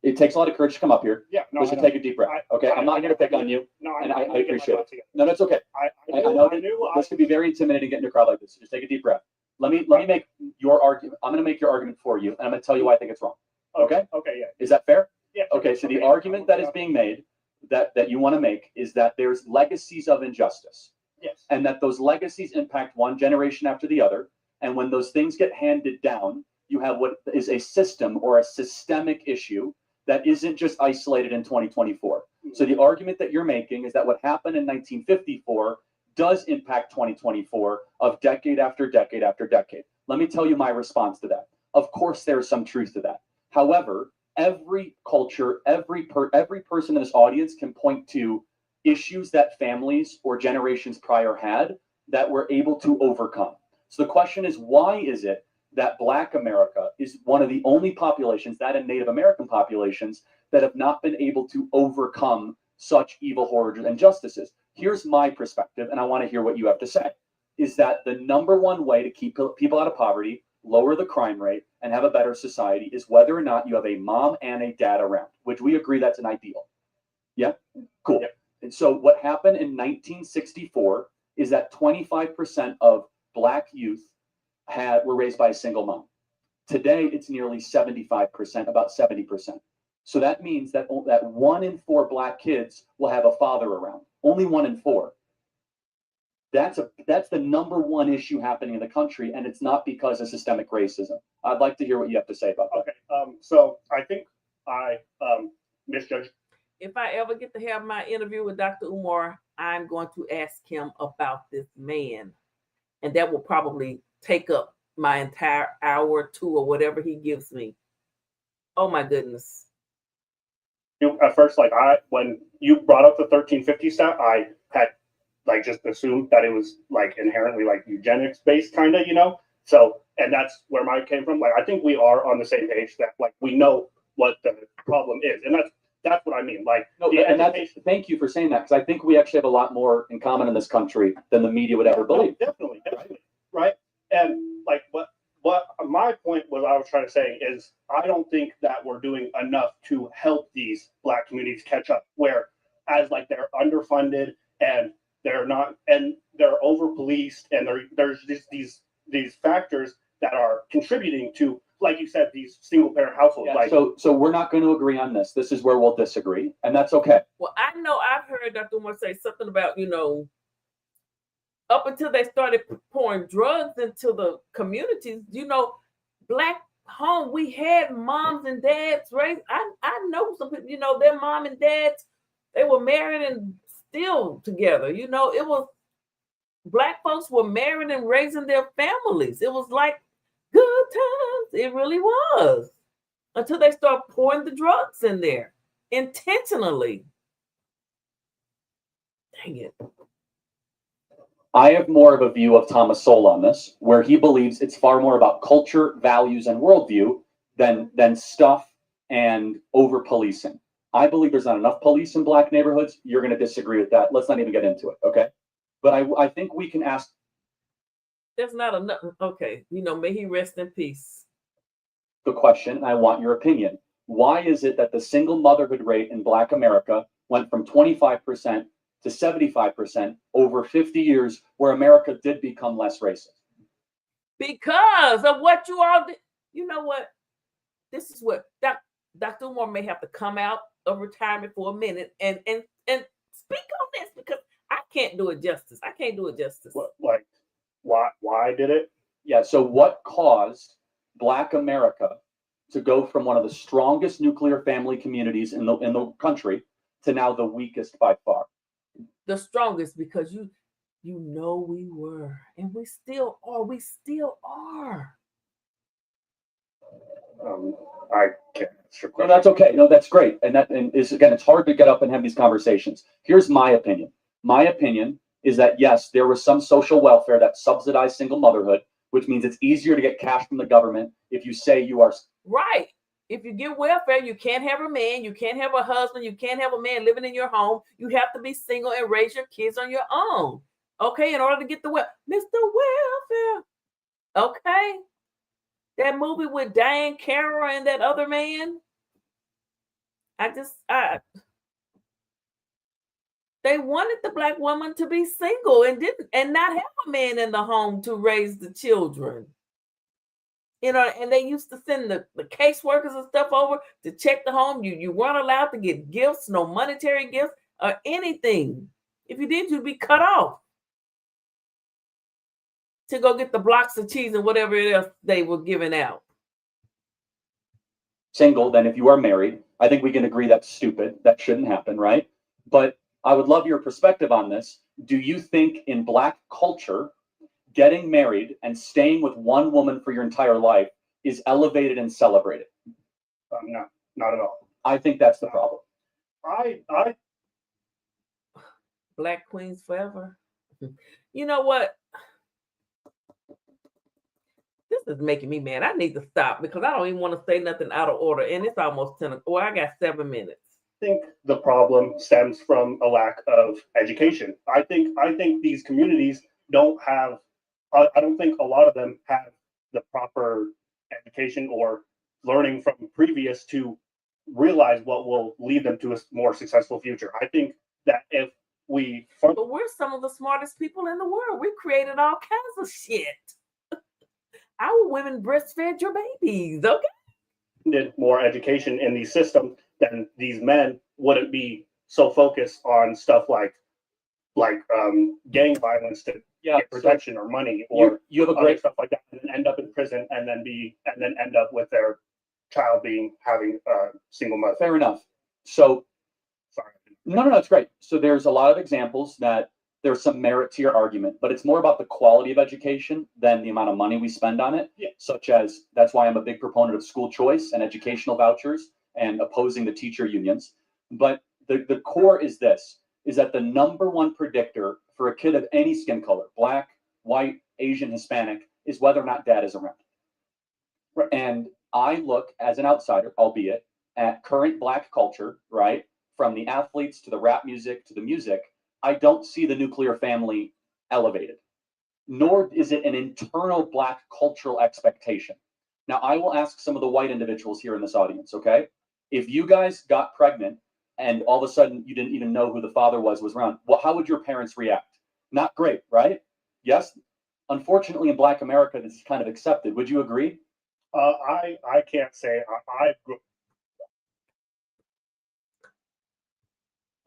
Speaker 1: It takes a lot of courage to come up here.
Speaker 13: Yeah, no,
Speaker 1: we should take a deep breath. Okay, I'm not here to pick on you.
Speaker 13: No,
Speaker 1: and I appreciate it. No, that's okay. I know this could be very intimidating getting a crowd like this. So just take a deep breath. Let me make your argument. I'm going to make your argument for you, and I'm going to tell you why I think it's wrong. Okay?
Speaker 13: Okay, yeah.
Speaker 1: Is that fair?
Speaker 13: Yeah.
Speaker 1: Okay, so the argument that is being made that you want to make is that there's legacies of injustice.
Speaker 13: Yes.
Speaker 1: And that those legacies impact one generation after the other. And when those things get handed down, you have what is a system or a systemic issue that isn't just isolated in 2024. So the argument that you're making is that what happened in 1954 does impact 2024 of decade after decade after decade. Let me tell you my response to that. Of course, there's some truth to that. However, every culture, every person in this audience can point to issues that families or generations prior had that were able to overcome. So the question is, why is it that Black America is one of the only populations, that and Native American populations, that have not been able to overcome such evil, horrors, and injustices? Here's my perspective, and I want to hear what you have to say, is that the number one way to keep people out of poverty, lower the crime rate, and have a better society is whether or not you have a mom and a dad around, which we agree that's an ideal. Yeah? Cool. Yeah. And so what happened in 1964 is that 25% of Black youth were raised by a single mom. Today, it's nearly 75%, about 70%. So that means that 1 in 4 Black kids will have a father around. Only 1 in 4. That's the number one issue happening in the country, and it's not because of systemic racism. I'd like to hear what you have to say about that.
Speaker 13: Okay. So I think I misjudged.
Speaker 2: If I ever get to have my interview with Dr. Umar, I'm going to ask him about this man, and that will probably take up my entire hour or two or whatever he gives me. Oh my goodness.
Speaker 13: At first, when you brought up the 1350 stat, I had just assumed that it was inherently eugenics based kind of, So, and that's where mine came from. I think we are on the same page that we know what the problem is, and that's what I mean.
Speaker 1: Thank you for saying that, because I think we actually have a lot more in common in this country than the media would ever believe.
Speaker 13: No, definitely, right? And what my point was, I was trying to say is, I don't think that we're doing enough to help these Black communities catch up. Whereas they're underfunded and they're over policed, and there's just these factors that are contributing to like you said, these single parent households.
Speaker 1: Yeah,
Speaker 13: like,
Speaker 1: so we're not going to agree on this. This is where we'll disagree, and that's okay.
Speaker 2: Well, I know I've heard Dr. Umar say something about, up until they started pouring drugs into the communities, Black home, we had moms and dads raised. I know some people, their mom and dads, they were married and still together. It was Black folks were married and raising their families. It was like good times. It really was. Until they start pouring the drugs in there intentionally. Dang it.
Speaker 1: I have more of a view of Thomas Sowell on this, where he believes it's far more about culture, values, and worldview than stuff and over policing. I believe there's not enough police in Black neighborhoods. You're going to disagree with that. Let's not even get into it, okay? But I think we can ask.
Speaker 2: There's not enough. Okay, may he rest in peace.
Speaker 1: The question, and I want your opinion. Why is it that the single motherhood rate in Black America went from 25% to 75% over 50 years, where America did become less racist?
Speaker 2: Because of what you all did. You know what? This is what Dr. Umar may have to come out of retirement for a minute and speak on this, because I can't do it justice. I can't do it justice.
Speaker 13: Like, why did it?
Speaker 1: Yeah, so what caused Black America to go from one of the strongest nuclear family communities in the country to now the weakest by far?
Speaker 2: The strongest, because we were, and we still are.
Speaker 13: I can't answer.
Speaker 1: No, that's okay. No, that's great. And again, it's hard to get up and have these conversations. Here's my opinion. My opinion is that yes, there was some social welfare that subsidized single motherhood, which means it's easier to get cash from the government if you say you are
Speaker 2: right. If you get welfare, you can't have a man, you can't have a husband, you can't have a man living in your home. You have to be single and raise your kids on your own. Okay, in order to get the Mr. Welfare. Okay. That movie with Diane Carroll and that other man. They wanted the Black woman to be single and not have a man in the home to raise the children. And they used to send the caseworkers and stuff over to check the home. You weren't allowed to get gifts, no monetary gifts or anything. If you did, you'd be cut off to go get the blocks of cheese and whatever else they were giving out.
Speaker 1: Single, then if you are married, I think we can agree that's stupid. That shouldn't happen, right? But I would love your perspective on this. Do you think in Black culture, getting married and staying with one woman for your entire life is elevated and celebrated?
Speaker 13: No, not at all.
Speaker 1: I think that's the problem.
Speaker 13: I
Speaker 2: Black queens forever. You know what? This is making me mad. I need to stop because I don't even want to say nothing out of order. And it's almost 10. Oh, I got 7 minutes.
Speaker 13: I think the problem stems from a lack of education. I think these communities don't have. I don't think a lot of them have the proper education or learning from previous to realize what will lead them to a more successful future. I think that if we...
Speaker 2: But we're some of the smartest people in the world. We created all kinds of shit. Our women breastfed your babies, okay?
Speaker 13: Did more education in these systems, then these men wouldn't be so focused on stuff like gang violence to get protection or money or
Speaker 1: you have a great
Speaker 13: stuff like that, and then end up in prison and then end up with their child having a single mother.
Speaker 1: Fair enough. So
Speaker 13: sorry.
Speaker 1: No, it's great. So there's a lot of examples that there's some merit to your argument, but it's more about the quality of education than the amount of money we spend on it.
Speaker 13: Yeah.
Speaker 1: Such as, that's why I'm a big proponent of school choice and educational vouchers and opposing the teacher unions. But the core is this, is that the number one predictor for a kid of any skin color, Black, white, Asian, Hispanic, is whether or not dad is around.
Speaker 13: Right.
Speaker 1: And I look as an outsider, albeit, at current Black culture, right? From the athletes to the rap music to the music, I don't see the nuclear family elevated, nor is it an internal Black cultural expectation. Now, I will ask some of the white individuals here in this audience, okay? If you guys got pregnant and all of a sudden you didn't even know who the father was around, well, how would your parents react? Not great, right? Yes? Unfortunately, in Black America, this is kind of accepted. Would you agree?
Speaker 13: I can't say I grew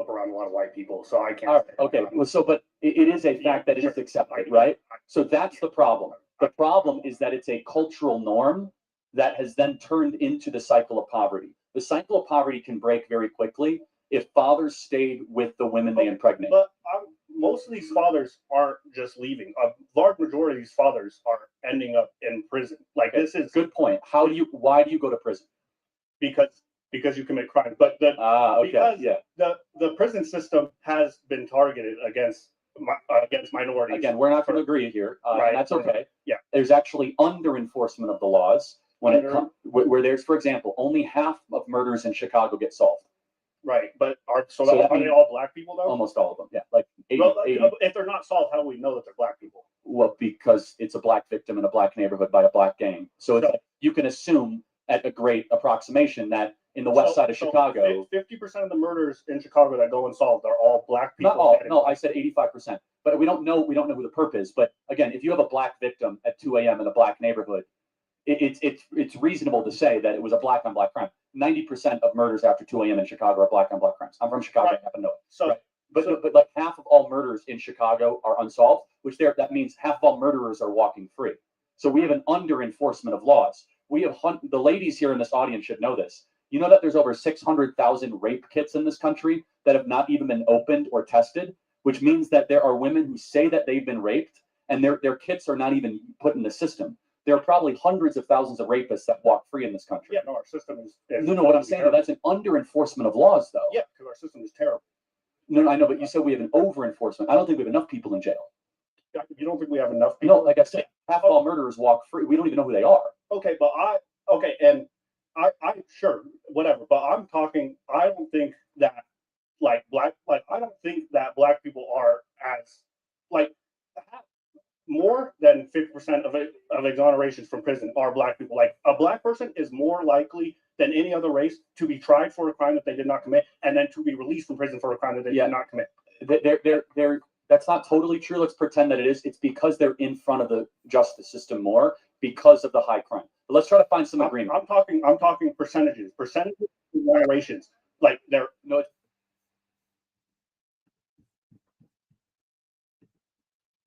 Speaker 13: up around a lot of white people, so I can't.
Speaker 1: All right,
Speaker 13: say.
Speaker 1: okay, well, so, but it is a fact that it is accepted, right? So that's the problem. The problem is that it's a cultural norm that has then turned into the cycle of poverty. The cycle of poverty can break very quickly if fathers stayed with the women they impregnate.
Speaker 13: But most of these fathers aren't just leaving. A large majority of these fathers are ending up in prison. Like, this is
Speaker 1: Good point. Why do you go to prison?
Speaker 13: because you commit crimes. But because the prison system has been targeted against minorities.
Speaker 1: Again, we're not going to agree here.
Speaker 13: Right,
Speaker 1: and that's okay.
Speaker 13: Yeah.
Speaker 1: There's actually under enforcement of the laws when it comes where there's, for example, only half of murders in Chicago get solved.
Speaker 13: Right, but are
Speaker 1: that
Speaker 13: they
Speaker 1: means
Speaker 13: all black people though?
Speaker 1: Almost all of them, yeah. Like 80,
Speaker 13: Well,
Speaker 1: 80
Speaker 13: if they're not solved, how do we know that they're black people?
Speaker 1: Well, because it's a black victim in a black neighborhood by a black gang. So it's like, you can assume at a great approximation that in the west side of Chicago,
Speaker 13: 50% of the murders in Chicago that go unsolved are all black people.
Speaker 1: not all. No, I said 85%. But we don't know who the perp is. But again, if you have a black victim at 2 a.m. in a black neighborhood, it's reasonable to say that it was a black on black crime. 90% of murders after 2 a.m. in Chicago are black on black crimes. I'm from Chicago.
Speaker 13: Right.
Speaker 1: I happen to know.
Speaker 13: So,
Speaker 1: right. But like half of all murders in Chicago are unsolved, that means half of all murderers are walking free. So we have an under enforcement of laws. We have the ladies here in this audience should know this. You know that there's over 600,000 rape kits in this country that have not even been opened or tested, which means that there are women who say that they've been raped and their kits are not even put in the system. There are probably hundreds of thousands of rapists that walk free in this country.
Speaker 13: Yeah, no, our system is
Speaker 1: no, what I'm saying is that's an under enforcement of laws, though.
Speaker 13: Yeah, because our system is terrible.
Speaker 1: No, I know, but you said we have an over enforcement. I don't think we have enough people in jail.
Speaker 13: You don't think we have enough people?
Speaker 1: No, like I said, half of all murderers walk free. We don't even know who they are.
Speaker 13: Okay, but I sure, whatever. But I'm talking. I don't think that I don't think that black people are as more than 50% of exonerations from prison are black people. Like, a black person is more likely than any other race to be tried for a crime that they did not commit, and then to be released from prison for a crime that they did not commit.
Speaker 1: That's not totally true. Let's pretend that it is. It's because they're in front of the justice system more because of the high crime. But let's try to find some agreement.
Speaker 13: I'm talking percentages of exonerations. Like, they're no.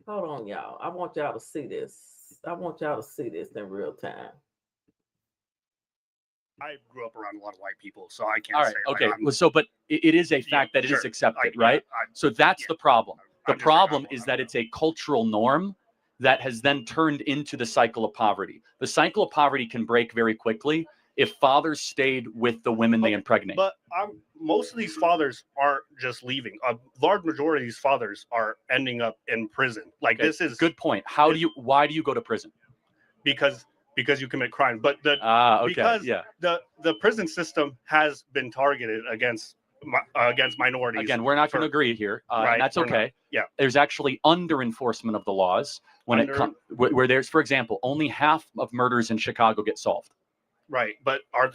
Speaker 2: Hold on, y'all. I want y'all to see this. I want y'all to see this in real time.
Speaker 13: I grew up around a lot of white people, so I can't.
Speaker 5: All right. Okay. But it is a fact that it is accepted, right? So that's the problem. The problem is that it's a cultural norm that has then turned into the cycle of poverty. The cycle of poverty can break very quickly if fathers stayed with the women they impregnate.
Speaker 13: But most of these fathers aren't just leaving. A large majority of these fathers are ending up in prison. Like,
Speaker 5: Okay,
Speaker 13: this is
Speaker 5: good point. Why do you go to prison?
Speaker 13: Because you commit crimes. But because the prison system has been targeted against minorities.
Speaker 5: Again, we're not going to agree here.
Speaker 13: Right,
Speaker 5: and that's okay.
Speaker 13: Yeah.
Speaker 5: There's actually under enforcement of the laws when it comes where there's, for example, only half of murders in Chicago get solved.
Speaker 13: Right, but are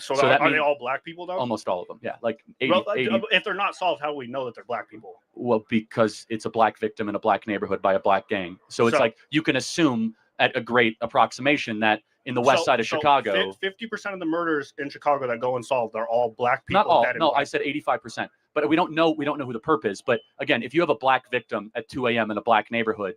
Speaker 13: they all black people though?
Speaker 5: Almost all of them, yeah. Like 80,
Speaker 13: Well,
Speaker 5: 80
Speaker 13: if they're not solved, how do we know that they're black people?
Speaker 5: Well, because it's a black victim in a black neighborhood by a black gang. So it's like you can assume at a great approximation that in the west side of Chicago,
Speaker 13: 50% of the murders in Chicago that go unsolved are all black people.
Speaker 5: not all. No, I said 85%. But we don't know who the perp is. But again, if you have a black victim at 2 a.m. in a black neighborhood,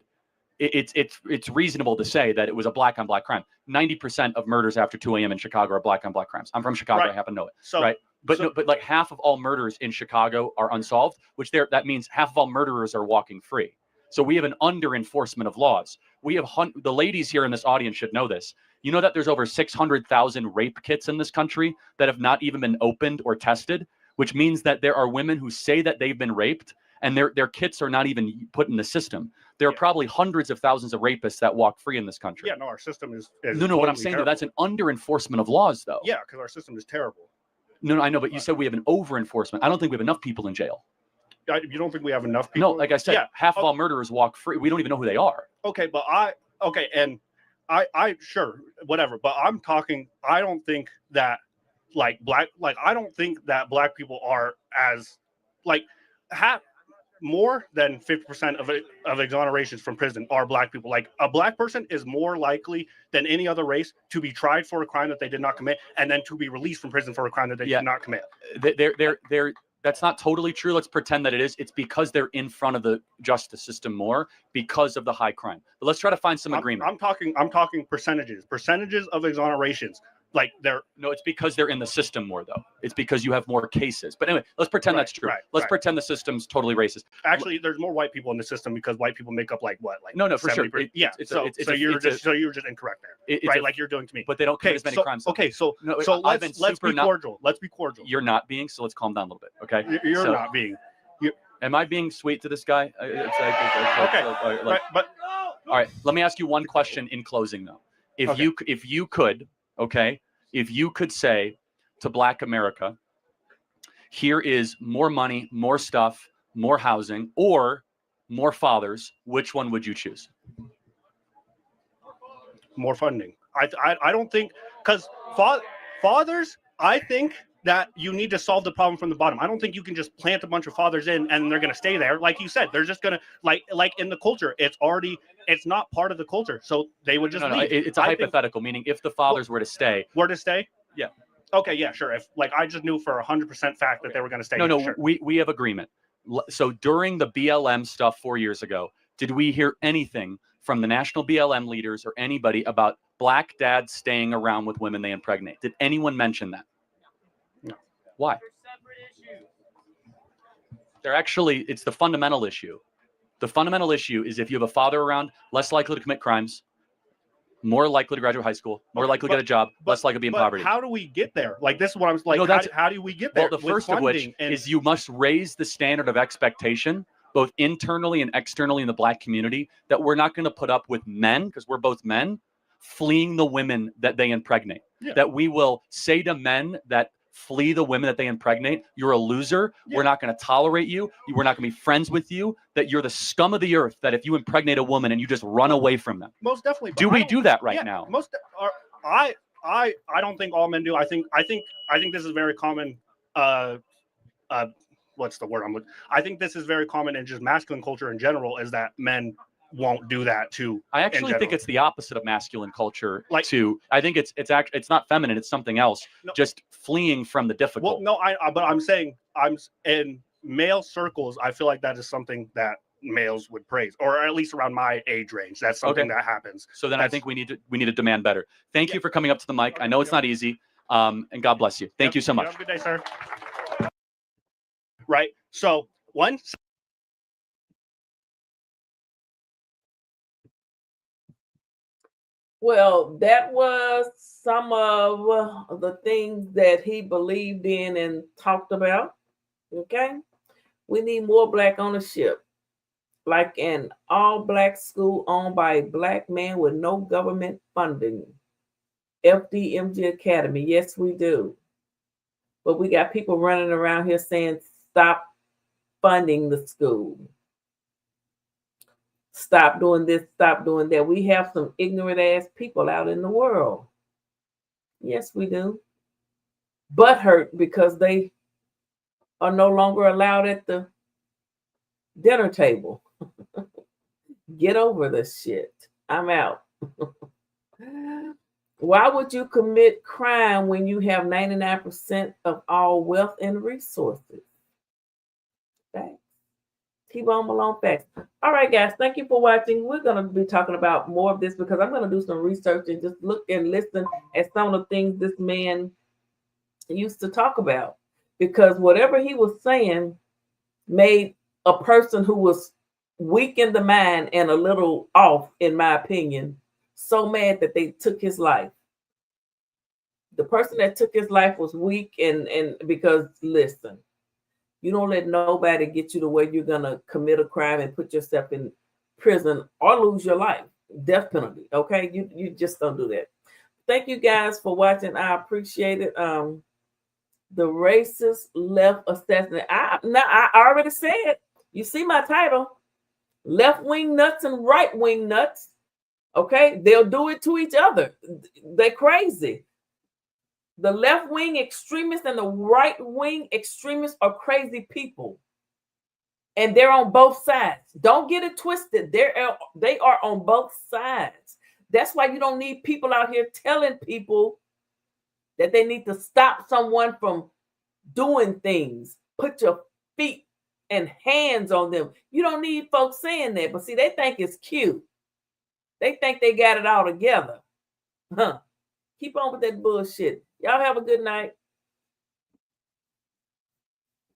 Speaker 5: it's reasonable to say that it was a black on black crime. 90% of murders after 2 a.m. in Chicago are black on black crimes. I'm from Chicago. I happen to know it.
Speaker 13: So,
Speaker 5: right. But like half of all murders in Chicago are unsolved, that means half of all murderers are walking free. So we have an under enforcement of laws. We have the ladies here in this audience should know this. You know that there's over 600,000 rape kits in this country that have not even been opened or tested, which means that there are women who say that they've been raped and their kits are not even put in the system. There are probably hundreds of thousands of rapists that walk free in this country.
Speaker 13: Yeah, no, our system is
Speaker 5: no. What I'm saying, though, that's an under enforcement of laws, though.
Speaker 13: Yeah, because our system is terrible.
Speaker 5: No, I know, but you said we have an over enforcement. I don't think we have enough people in jail.
Speaker 13: You don't think we have enough people?
Speaker 5: No, like I said, half of all murderers walk free. We don't even know who they are.
Speaker 13: Okay, but I sure, whatever. But I'm talking. I don't think that I don't think that black people are as more than 50% of exonerations from prison are black people. Like a black person is more likely than any other race to be tried for a crime that they did not commit and then to be released from prison for a crime that they did not commit.
Speaker 5: That's not totally true. Let's pretend that it is. It's because they're in front of the justice system more because of the high crime. But let's try to find some agreement.
Speaker 13: I'm talking percentages of exonerations. Like
Speaker 5: it's because they're in the system more though. It's because you have more cases. But anyway, let's pretend that's true. Let's pretend the system's totally racist.
Speaker 13: Actually, there's more white people in the system because white people make up like what? Like
Speaker 5: no, for sure.
Speaker 13: So you're just incorrect there, right? Like you're doing to me.
Speaker 5: But they don't commit as many crimes.
Speaker 13: Okay, so let's be cordial. Let's be cordial.
Speaker 5: You're not being, so let's calm down a little bit, okay?
Speaker 13: You're not being.
Speaker 5: Am I being sweet to this guy?
Speaker 13: Okay, but
Speaker 5: all right. Let me ask you one question in closing, though. If you could say to Black America, here is more money, more stuff, more housing, or more fathers, which one would you choose?
Speaker 13: More funding. I don't think, because fathers, I think that you need to solve the problem from the bottom. I don't think you can just plant a bunch of fathers in and they're going to stay there. Like you said, they're just going to like in the culture. It's not part of the culture. So they would just leave.
Speaker 5: It's a hypothetical, meaning if the fathers were to stay. Yeah.
Speaker 13: Okay. Yeah, sure. If like, I just knew for 100% fact that they were going to stay.
Speaker 5: Sure. We have agreement. So during the BLM stuff 4 years ago, did we hear anything from the national BLM leaders or anybody about Black dads staying around with women they impregnate? Did anyone mention that?
Speaker 13: No.
Speaker 5: Why? It's the fundamental issue. The fundamental issue is if you have a father around, less likely to commit crimes, more likely to graduate high school, more likely to get a job, less likely to be in poverty.
Speaker 13: How do we get there? Like, this is what I'm like, how do we get there?
Speaker 5: Well, the first of which is you must raise the standard of expectation, both internally and externally in the Black community, that we're not going to put up with men, because we're both men, fleeing the women that they impregnate.
Speaker 13: Yeah.
Speaker 5: That we will say to men that flee the women that they impregnate, you're a loser. Yeah. We're not going to tolerate you. We're not going to be friends with you. That you're the scum of the earth. That if you impregnate a woman and you just run away from them.
Speaker 13: Most definitely.
Speaker 5: Do we do that right now?
Speaker 13: I don't think all men do. I think this is very common. What's the word I'm looking? I think this is very common in just masculine culture in general. Is that men won't do that too.
Speaker 5: I actually think it's the opposite of masculine culture. I think it's not feminine. It's something else. No, just fleeing from the difficult.
Speaker 13: Well, no, but I'm saying I'm in male circles. I feel like that is something that males would praise, or at least around my age range. That's something that happens.
Speaker 5: So then I think we need to demand better. Thank you for coming up to the mic. I know it's not easy. And God bless you. Thank you so much.
Speaker 13: Have a good day, sir. Right. So once.
Speaker 2: Well, that was some of the things that he believed in and talked about. Okay. We need more Black ownership, like an all-Black school owned by a Black man with no government funding. FDMG Academy. Yes, we do. But we got people running around here saying, stop funding the school. Stop doing this, stop doing that. We have some ignorant ass people out in the world. Yes, we do. Butthurt because they are no longer allowed at the dinner table. Get over this shit. I'm out. Why would you commit crime when you have 99% of all wealth and resources? Facts. T-Bone Malone facts. All right, guys, thank you for watching. We're going to be talking about more of this because I'm going to do some research and just look and listen at some of the things this man used to talk about. Because whatever he was saying made a person who was weak in the mind and a little off, in my opinion, so mad that they took his life. The person that took his life was weak and because, listen, you don't let nobody get you to where you're going to commit a crime and put yourself in prison or lose your life. Death penalty, okay? You just don't do that. Thank you guys for watching. I appreciate it. The racist left assassin. I already said, you see my title, left-wing nuts and right-wing nuts. Okay? They'll do it to each other. They're crazy. The left-wing extremists and the right-wing extremists are crazy people. And they're on both sides. Don't get it twisted. They are on both sides. That's why you don't need people out here telling people that they need to stop someone from doing things. Put your feet and hands on them. You don't need folks saying that. But see, they think it's cute. They think they got it all together. Huh. Keep on with that bullshit. Y'all have a good night.